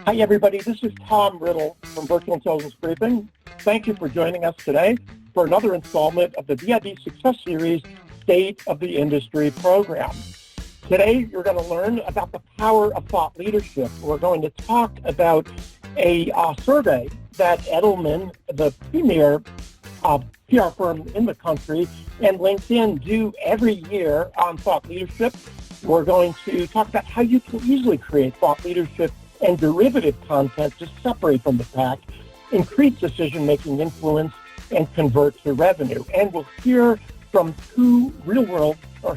Hi, everybody. This is Tom Riddle from Virtual Intelligence Briefing. Thank you for joining us today for another installment of the ViB Success Series State of the Industry program. Today, you're going to learn about the power of thought leadership. We're going to talk about a survey that Edelman, the premier PR firm in the country, and LinkedIn do every year on thought leadership. We're going to talk about how you can easily create thought leadership and derivative content to separate from the pack, increase decision-making influence, and convert to revenue. And we'll hear from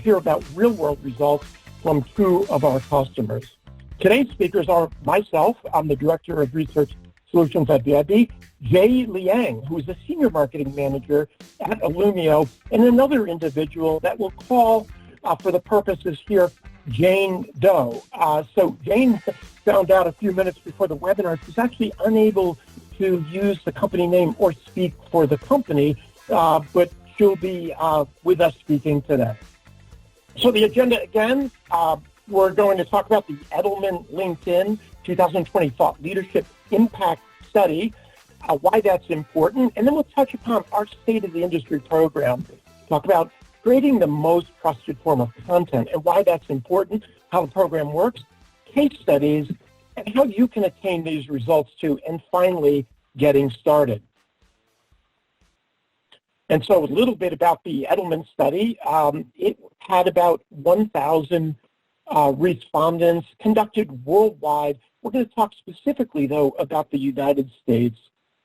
hear about real-world results from two of our customers. Today's speakers are myself. I'm the Director of Research Solutions at ViB, Jaye, who is the Senior Marketing Manager at Illumio, and another individual that we'll call, for the purposes here, Jane Doe. So Jane found out a few minutes before the webinar she's actually unable to use the company name or speak for the company, but she'll be with us speaking today. So the agenda again, we're going to talk about the Edelman LinkedIn 2020 Thought Leadership Impact Study, why that's important, and then we'll touch upon our State of the Industry program, talk about creating the most trusted form of content and why that's important, how the program works, case studies, and how you can attain these results too, and finally, getting started. And so a little bit about the Edelman study. It had about 1,000 respondents conducted worldwide. We're going to talk specifically, though, about the United States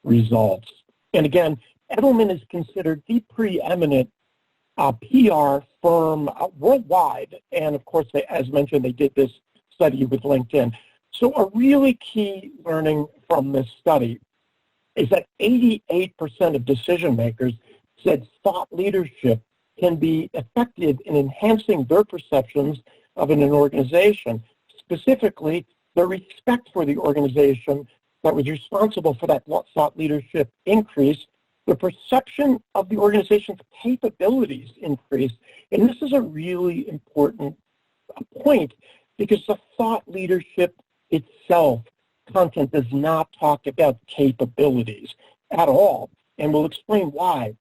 results. And again, Edelman is considered the preeminent PR firm worldwide. And of course, as mentioned, they did this study with LinkedIn. So a really key learning from this study is that 88% of decision makers said thought leadership can be effective in enhancing their perceptions of an organization, specifically the respect for the organization that was responsible for that thought leadership increase, the perception of the organization's capabilities increase. And this is a really important point because the thought leadership itself content does not talk about capabilities at all. And we'll explain why.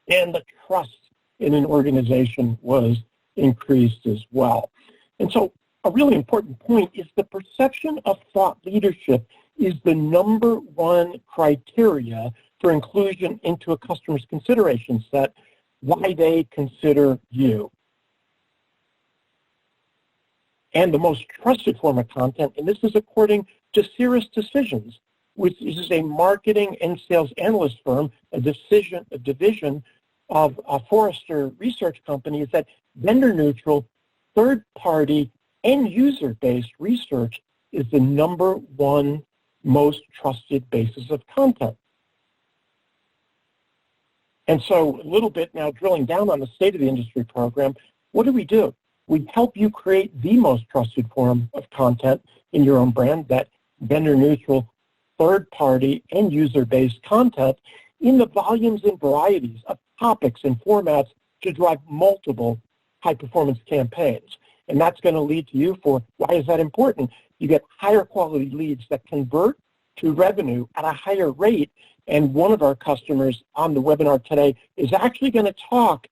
And the trust in an organization was increased as well. And so a really important point is the perception of thought leadership is the number one criteria for inclusion into a customer's consideration set, why they consider you. And the most trusted form of content, and this is according to Cirrus Decisions, which is a marketing and sales analyst firm, a division of a Forrester research company, is that vendor-neutral, third-party, and user-based research is the number one most trusted basis of content. And so a little bit now drilling down on the State of the Industry program, what do? We help you create the most trusted form of content in your own brand, that vendor-neutral, third-party, and user-based content in the volumes and varieties of topics and formats to drive multiple high-performance campaigns. And that's going to lead to you for, why is that important? You get higher quality leads that convert to revenue at a higher rate. And one of our customers on the webinar today is actually going to talk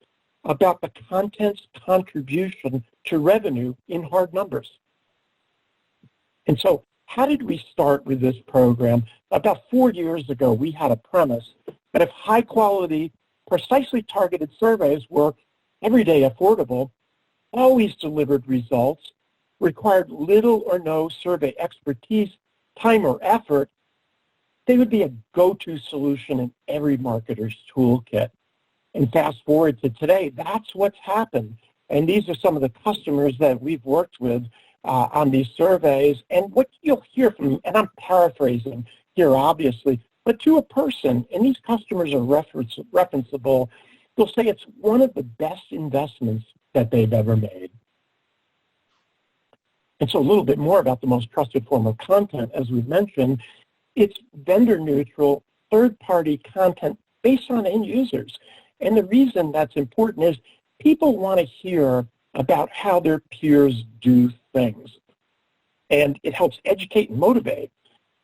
about the content's contribution to revenue in hard numbers. And so how did we start with this program? About 4 years ago, we had a premise that if high quality, precisely targeted surveys were everyday affordable, always delivered results, required little or no survey expertise, time, or effort, they would be a go-to solution in every marketer's toolkit. And fast forward to today, that's what's happened. And these are some of the customers that we've worked with on these surveys. And what you'll hear from, and I'm paraphrasing here obviously, but to a person, and these customers are referenceable, they'll say it's one of the best investments that they've ever made. And so a little bit more about the most trusted form of content, as we've mentioned, it's vendor-neutral, third-party content based on end users. And the reason that's important is people want to hear about how their peers do things. And it helps educate and motivate.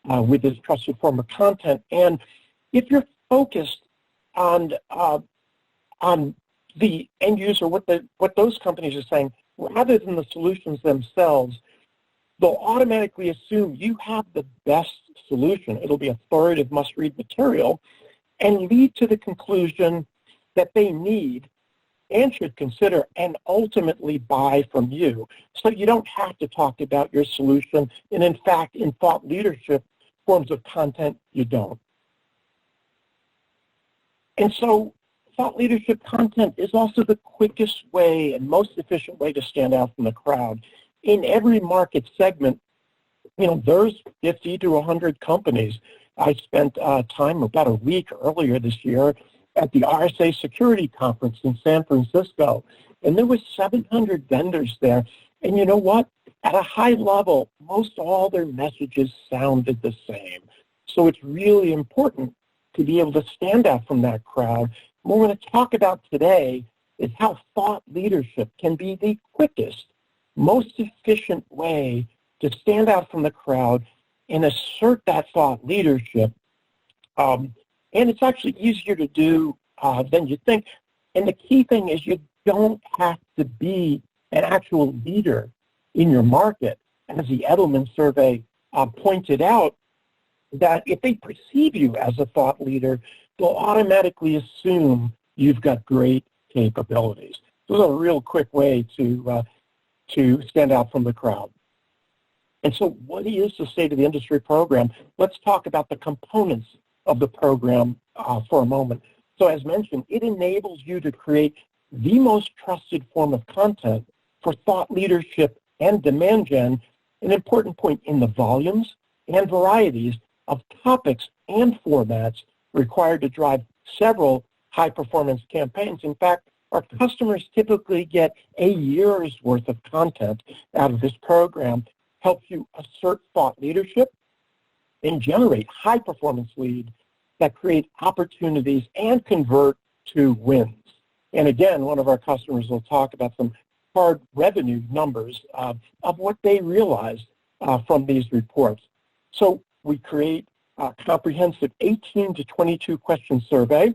with this trusted form of content. And if you're focused on the end user, what those companies are saying, rather than the solutions themselves, they'll automatically assume you have the best solution. It'll be authoritative, must-read material, and lead to the conclusion that they need and should consider and ultimately buy from you. So you don't have to talk about your solution, and in fact, in thought leadership forms of content, you don't. And so thought leadership content is also the quickest way and most efficient way to stand out from the crowd. In every market segment, there's 50 to 100 companies. I spent time about a week earlier this year at the RSA Security Conference in San Francisco, and there was 700 vendors there. And you know what? At a high level, most all their messages sounded the same. So it's really important to be able to stand out from that crowd. What we're going to talk about today is how thought leadership can be the quickest, most efficient way to stand out from the crowd and assert that thought leadership. And it's actually easier to do than you think. And the key thing is you don't have to be an actual leader in your market. As the Edelman survey pointed out, that if they perceive you as a thought leader, they'll automatically assume you've got great capabilities. So it's a real quick way to stand out from the crowd. And so what is the State of the Industry program? Let's talk about the components of the program for a moment. So as mentioned, it enables you to create the most trusted form of content for thought leadership and demand gen, an important point in the volumes and varieties of topics and formats required to drive several high-performance campaigns. In fact, our customers typically get a year's worth of content out of this program, helps you assert thought leadership and generate high-performance leads that create opportunities and convert to wins. And again, one of our customers will talk about some hard revenue numbers of what they realized from these reports. So we create a comprehensive 18 to 22 question survey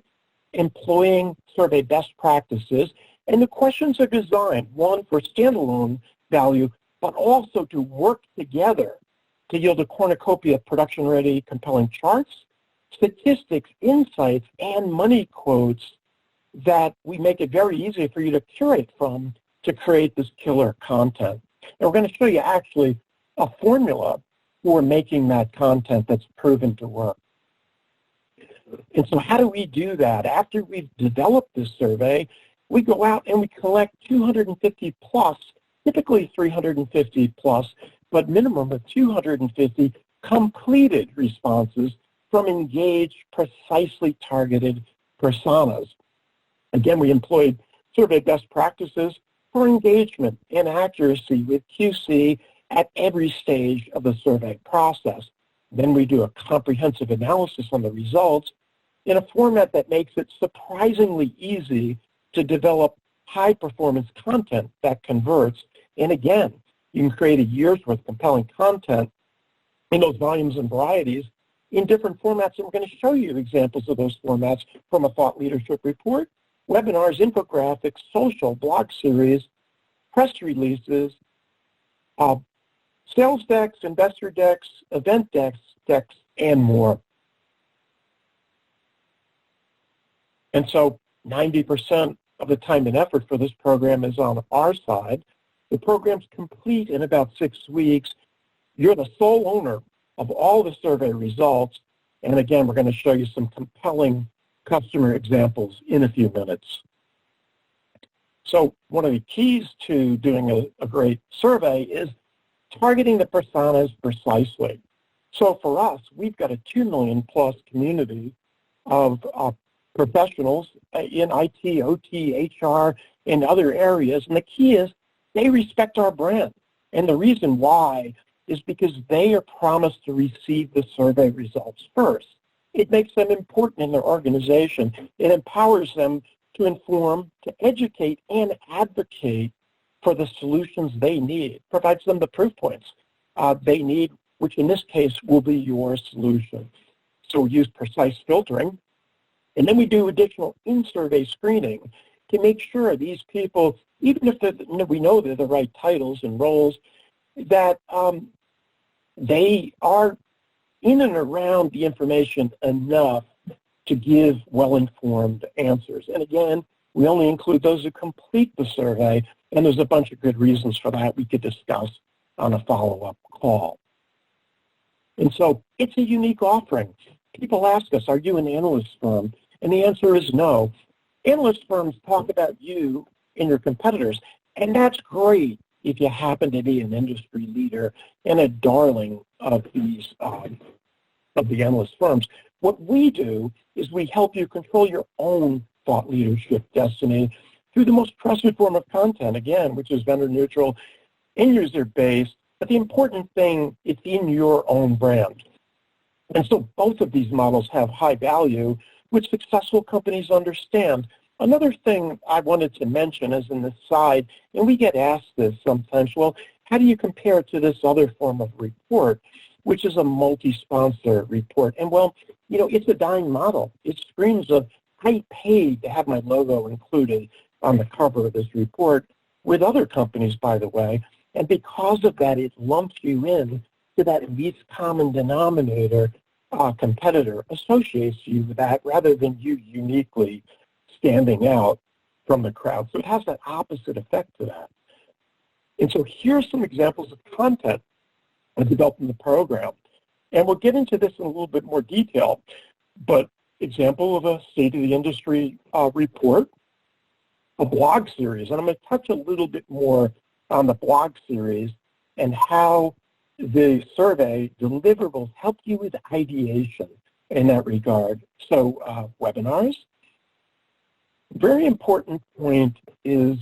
employing survey best practices. And the questions are designed, one, for standalone value, but also to work together to yield a cornucopia of production-ready, compelling charts, statistics, insights, and money quotes that we make it very easy for you to curate from to create this killer content. And we're going to show you actually a formula for making that content that's proven to work. And so how do we do that? After we've developed this survey, we go out and we collect 250 plus, typically 350 plus, but minimum of 250 completed responses from engaged, precisely targeted personas. Again, we employed survey best practices for engagement and accuracy with QC at every stage of the survey process. Then we do a comprehensive analysis on the results in a format that makes it surprisingly easy to develop high-performance content that converts. And again, you can create a year's worth of compelling content in those volumes and varieties in different formats. And we're going to show you examples of those formats from a thought leadership report, webinars, infographics, social, blog series, press releases, sales decks, investor decks, event decks, and more. And so 90% of the time and effort for this program is on our side. The program's complete in about 6 weeks. You're the sole owner of all the survey results. And again, we're going to show you some compelling customer examples in a few minutes. So one of the keys to doing a great survey is targeting the personas precisely. So for us, we've got a 2 million plus community of professionals in IT, OT, HR, and other areas. And the key is they respect our brand. And the reason why is because they are promised to receive the survey results first. It makes them important in their organization. It empowers them to inform, to educate, and advocate for the solutions they need. It provides them the proof points they need which in this case will be your solution. So we use precise filtering, and then we do additional in-survey screening to make sure these people, even if we know they're the right titles and roles, that they are in and around the information enough to give well-informed answers. And again, we only include those who complete the survey, and there's a bunch of good reasons for that we could discuss on a follow-up call. And so it's a unique offering. People ask us, are you an analyst firm? And the answer is no. Analyst firms talk about you and your competitors, and that's great if you happen to be an industry leader and a darling of these of the analyst firms. What we do is we help you control your own thought leadership destiny through the most trusted form of content, again, which is vendor neutral and user-based. But the important thing, it's in your own brand. And so both of these models have high value, which successful companies understand. Another thing I wanted to mention as an aside, and we get asked this sometimes, well, how do you compare it to this other form of report, which is a multi-sponsor report? And well, you know, it's a dying model. It screams of, I paid to have my logo included on the cover of this report with other companies, by the way, and because of that, it lumps you in to that least common denominator competitor, associates you with that rather than you uniquely standing out from the crowd. So it has that opposite effect to that. And so here's some examples of content I developed in the program. And we'll get into this in a little bit more detail, but example of a state of the industry report, a blog series. And I'm going to touch a little bit more on the blog series and how the survey deliverables help you with ideation in that regard. So webinars. Very important point is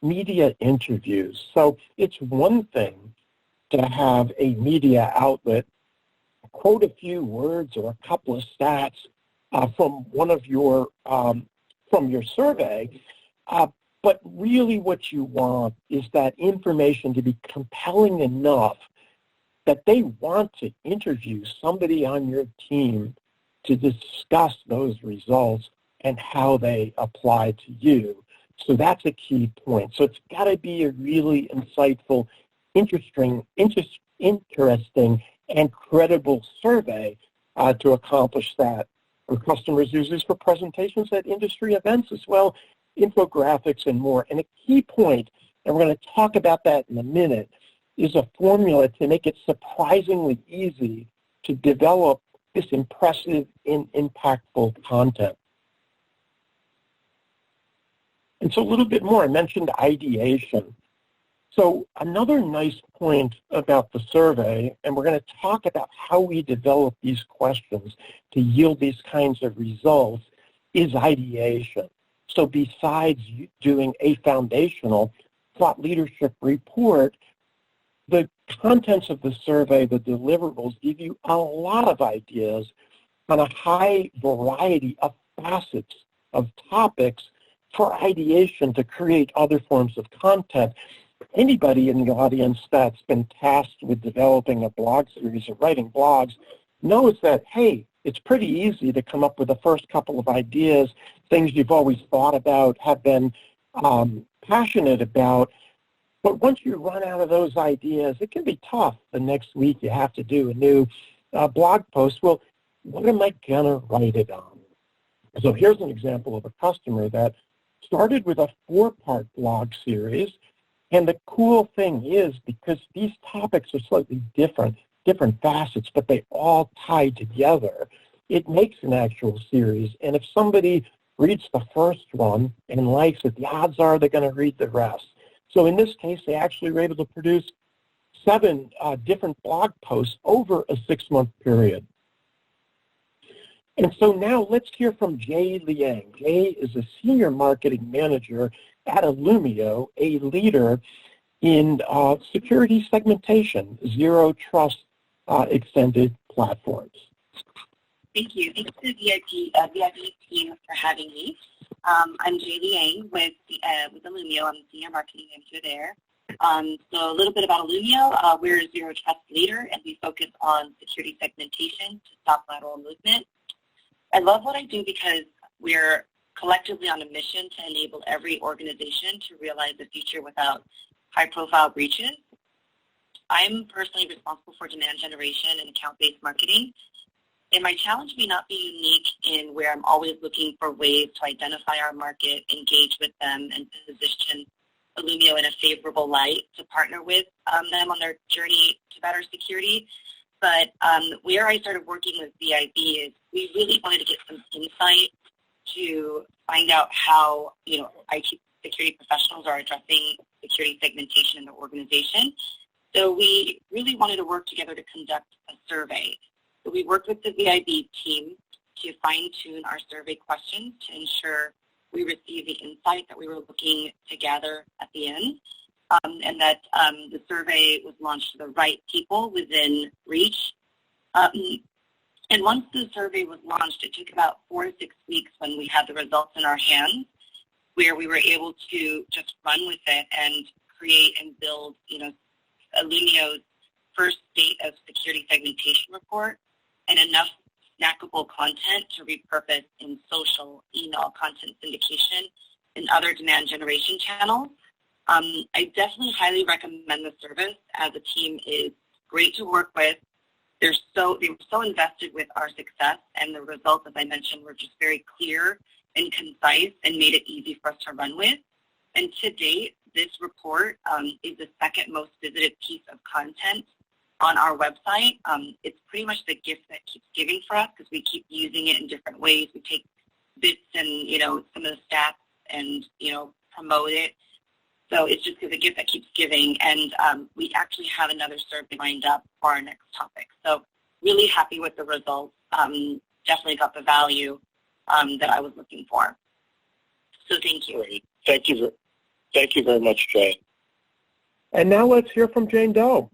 media interviews. So it's one thing to have a media outlet quote a few words or a couple of stats from one of your from your survey, but really what you want is that information to be compelling enough that they want to interview somebody on your team to discuss those results and how they apply to you. So that's a key point. So it's got to be a really insightful, interesting, and credible survey to accomplish that. Our customers use this for presentations at industry events as well, infographics and more. And a key point, and we're going to talk about that in a minute, is a formula to make it surprisingly easy to develop this impressive and impactful content. And so a little bit more, I mentioned ideation. So another nice point about the survey, and we're going to talk about how we develop these questions to yield these kinds of results, is ideation. So besides doing a foundational thought leadership report, the contents of the survey, the deliverables, give you a lot of ideas on a high variety of facets of topics for ideation to create other forms of content. Anybody in the audience that's been tasked with developing a blog series or writing blogs knows that, hey, it's pretty easy to come up with the first couple of ideas, things you've always thought about, have been passionate about. But once you run out of those ideas, it can be tough. The next week you have to do a new blog post. Well, what am I going to write it on? So here's an example of a customer that started with a 4-part blog series. And the cool thing is, because these topics are slightly different facets, but they all tie together, it makes an actual series. And if somebody reads the first one and likes it, the odds are they're going to read the rest. So in this case, they actually were able to produce 7 different blog posts over a 6-month period. And so now let's hear from Jaye Liang. Jaye is a senior marketing manager at Illumio, a leader in security segmentation, zero trust extended platforms. Thank you. Thanks to the ViB team for having me. I'm Jaye Liang with Illumio. I'm the senior marketing manager there. So a little bit about Illumio. We're a zero trust leader, and we focus on security segmentation to stop lateral movement. I love what I do because we're collectively on a mission to enable every organization to realize the future without high-profile breaches. I'm personally responsible for demand generation and account-based marketing, and my challenge may not be unique in where I'm always looking for ways to identify our market, engage with them, and position Illumio in a favorable light to partner with them on their journey to better security. But where I started working with ViB is we really wanted to get some insight to find out how, IT security professionals are addressing security segmentation in their organization. So we really wanted to work together to conduct a survey. So we worked with the ViB team to fine-tune our survey questions to ensure we received the insight that we were looking to gather at the end, and that the survey was launched to the right people within reach. And once the survey was launched, it took about 4 to 6 weeks when we had the results in our hands, where we were able to just run with it and create and build, Illumio's first state of security segmentation report and enough snackable content to repurpose in social, email, content syndication, and other demand generation channels. I definitely highly recommend the service, as the team is great to work with. They were so invested with our success, and the results, as I mentioned, were just very clear and concise and made it easy for us to run with. And to date, this report is the second most visited piece of content on our website. It's pretty much the gift that keeps giving for us because we keep using it in different ways. We take bits and, some of the stats and, promote it. So it's just the gift that keeps giving. And we actually have another survey lined up for our next topic. So really happy with the results. Definitely got the value that I was looking for. So thank you. Great. Thank you very much, Jay. And now let's hear from Jane Doe.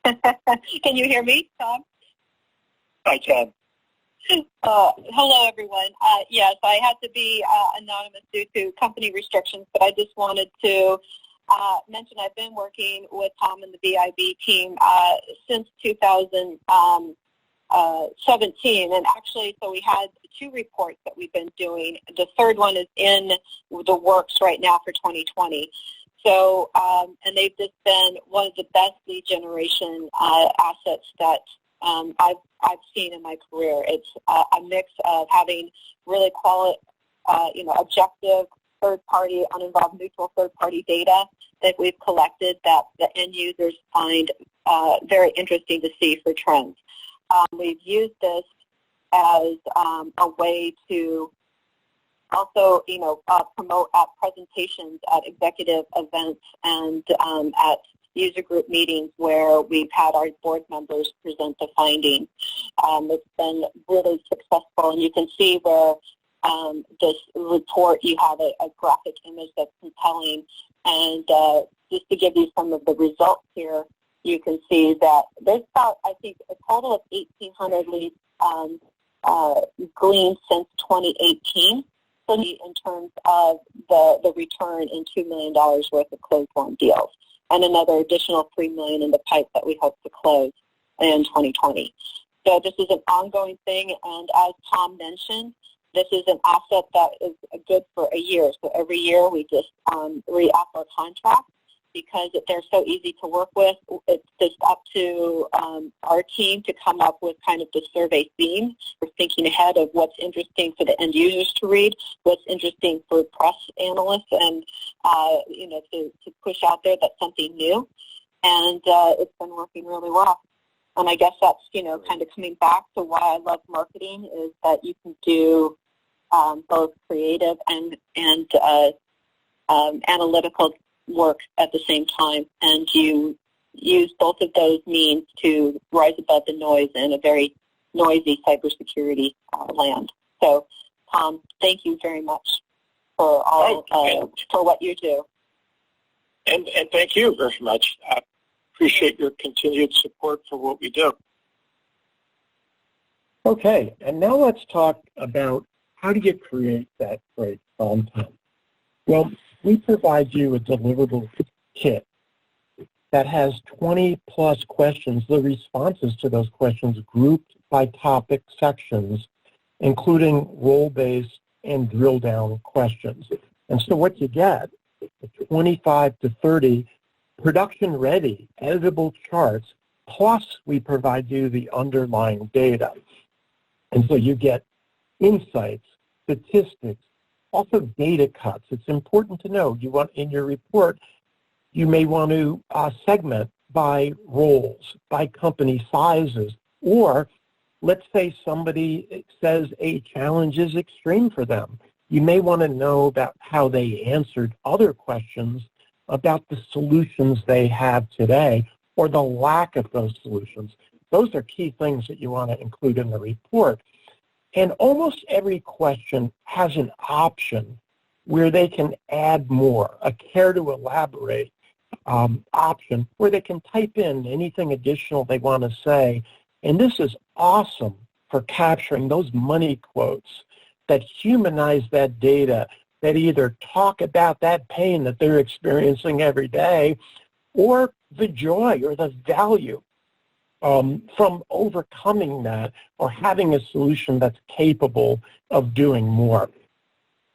Can you hear me, Tom? I can. Hello, everyone. Yes, I had to be anonymous due to company restrictions, but I just wanted to mention I've been working with Tom and the ViB team since 2017, and actually, so we had 2 reports that we've been doing. The third one is in the works right now for 2020. So, and they've just been one of the best lead generation assets that I've seen in my career. It's a mix of having really objective third-party, uninvolved, neutral third-party data that we've collected that the end users find very interesting to see for trends. We've used this as a way to also, promote at presentations at executive events and at user group meetings where we've had our board members present the findings. It's been really successful, and you can see where this report, you have a graphic image that's compelling, and just to give you some of the results here, you can see that there's about, I think, a total of 1,800 leads gleaned since 2018. In terms of the return in $2 million worth of closed-won deals, and another additional $3 million in the pipe that we hope to close in 2020. So this is an ongoing thing, and as Tom mentioned, this is an asset that is good for a year. So every year we just re-up our contract because they're so easy to work with. It's just up to our team to come up with kind of the survey theme. We're thinking ahead of what's interesting for the end users to read, what's interesting for press analysts, and to push out there that's something new. And it's been working really well. And I guess that's kind of coming back to why I love marketing is that you can do both creative and analytical work at the same time, and you use both of those means to rise above the noise in a very noisy cybersecurity land. So, Tom, thank you very much for all for what you do. And thank you very much. I appreciate your continued support for what we do. Okay, and now let's talk about how do you create that great content. Well, we provide you a deliverable kit that has 20-plus questions, the responses to those questions grouped by topic sections, including role-based and drill-down questions. And so what you get, 25 to 30 production-ready, editable charts, plus we provide you the underlying data. And so you get insights, statistics, also data cuts. It's important to know you want in your report, you may want to segment by roles, by company sizes, or let's say somebody says a challenge is extreme for them. You may want to know about how they answered other questions about the solutions they have today or the lack of those solutions. Those are key things that you want to include in the report. And almost every question has an option where they can add more, a care to elaborate option where they can type in anything additional they want to say. And this is awesome for capturing those money quotes that humanize that data, that either talk about that pain that they're experiencing every day or the joy or the value from overcoming that or having a solution that's capable of doing more.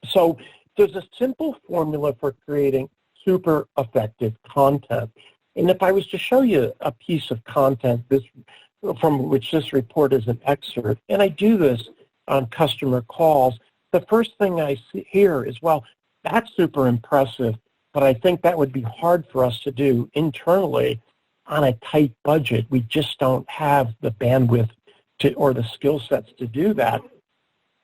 So there's a simple formula for creating super effective content. And if I was to show you a piece of content from which this report is an excerpt, and I do this on customer calls, the first thing I hear is, well, that's super impressive, but I think that would be hard for us to do internally on a tight budget. We just don't have the bandwidth or the skill sets to do that.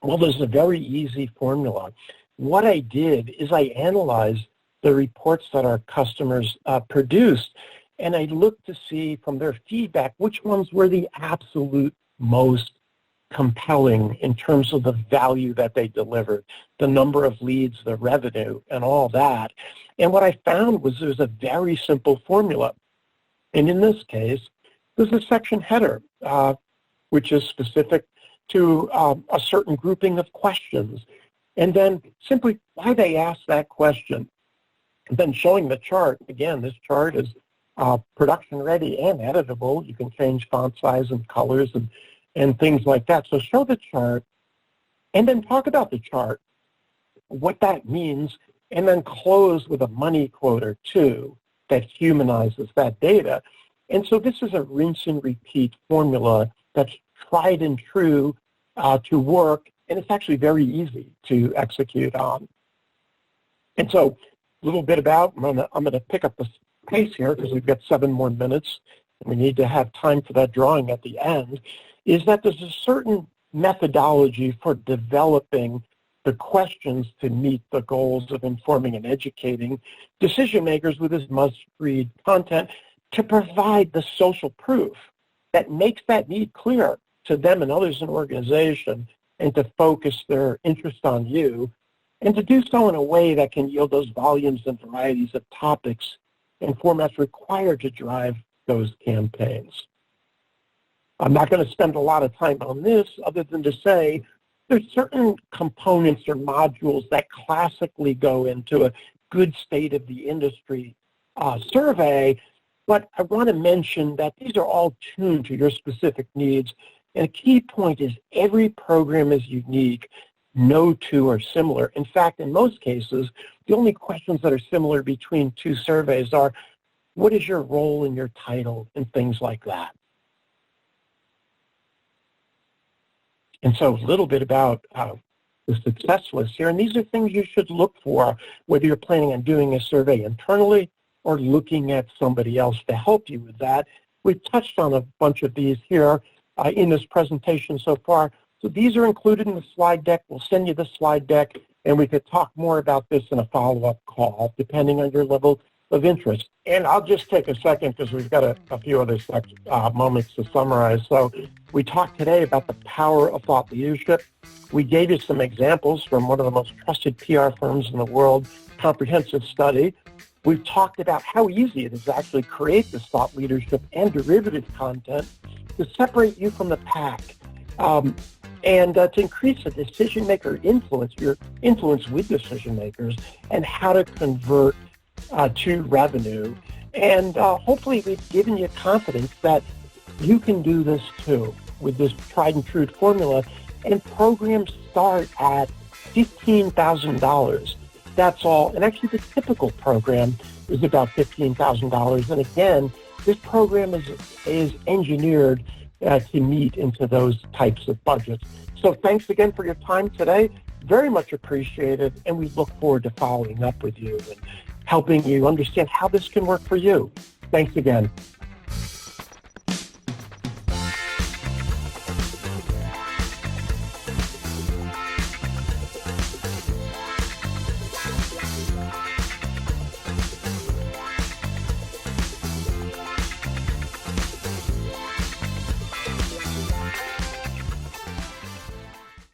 Well, there's a very easy formula. What I did is I analyzed the reports that our customers produced, and I looked to see from their feedback which ones were the absolute most compelling in terms of the value that they delivered, the number of leads, the revenue, and all that. And what I found was there's a very simple formula. And in this case, there's a section header, which is specific to a certain grouping of questions. And then simply why they asked that question. And then showing the chart. Again, this chart is production ready and editable. You can change font size and colors and things like that. So show the chart and then talk about the chart, what that means, and then close with a money quote or two that humanizes that data. And so this is a rinse and repeat formula that's tried and true to work, and it's actually very easy to execute on. And so a little bit about, I'm going to pick up the pace here because we've got 7 more minutes, and we need to have time for that drawing at the end, is that there's a certain methodology for developing the questions to meet the goals of informing and educating decision makers with this must-read content to provide the social proof that makes that need clear to them and others in the organization and to focus their interest on you and to do so in a way that can yield those volumes and varieties of topics and formats required to drive those campaigns. I'm not going to spend a lot of time on this other than to say there's certain components or modules that classically go into a good state of the industry survey, but I want to mention that these are all tuned to your specific needs. And a key point is every program is unique. No two are similar. In fact, in most cases, the only questions that are similar between two surveys are, what is your role in your title and things like that. And so a little bit about the success list here. And these are things you should look for, whether you're planning on doing a survey internally or looking at somebody else to help you with that. We've touched on a bunch of these here in this presentation so far. So these are included in the slide deck. We'll send you the slide deck, and we could talk more about this in a follow-up call, depending on your level of interest. And I'll just take a second because we've got a few other moments to summarize. So we talked today about the power of thought leadership. We gave you some examples from one of the most trusted PR firms in the world, comprehensive study. We've talked about how easy it is to actually create this thought leadership and derivative content to separate you from the pack. and to increase the decision maker influence, your influence with decision makers, and how to convert to revenue. And hopefully we've given you confidence that you can do this too with this tried and true formula. And programs start at $15,000. That's all. And actually the typical program is about $15,000. And again, this program is engineered to meet into those types of budgets. So thanks again for your time today. Very much appreciated. And we look forward to following up with you and helping you understand how this can work for you. Thanks again.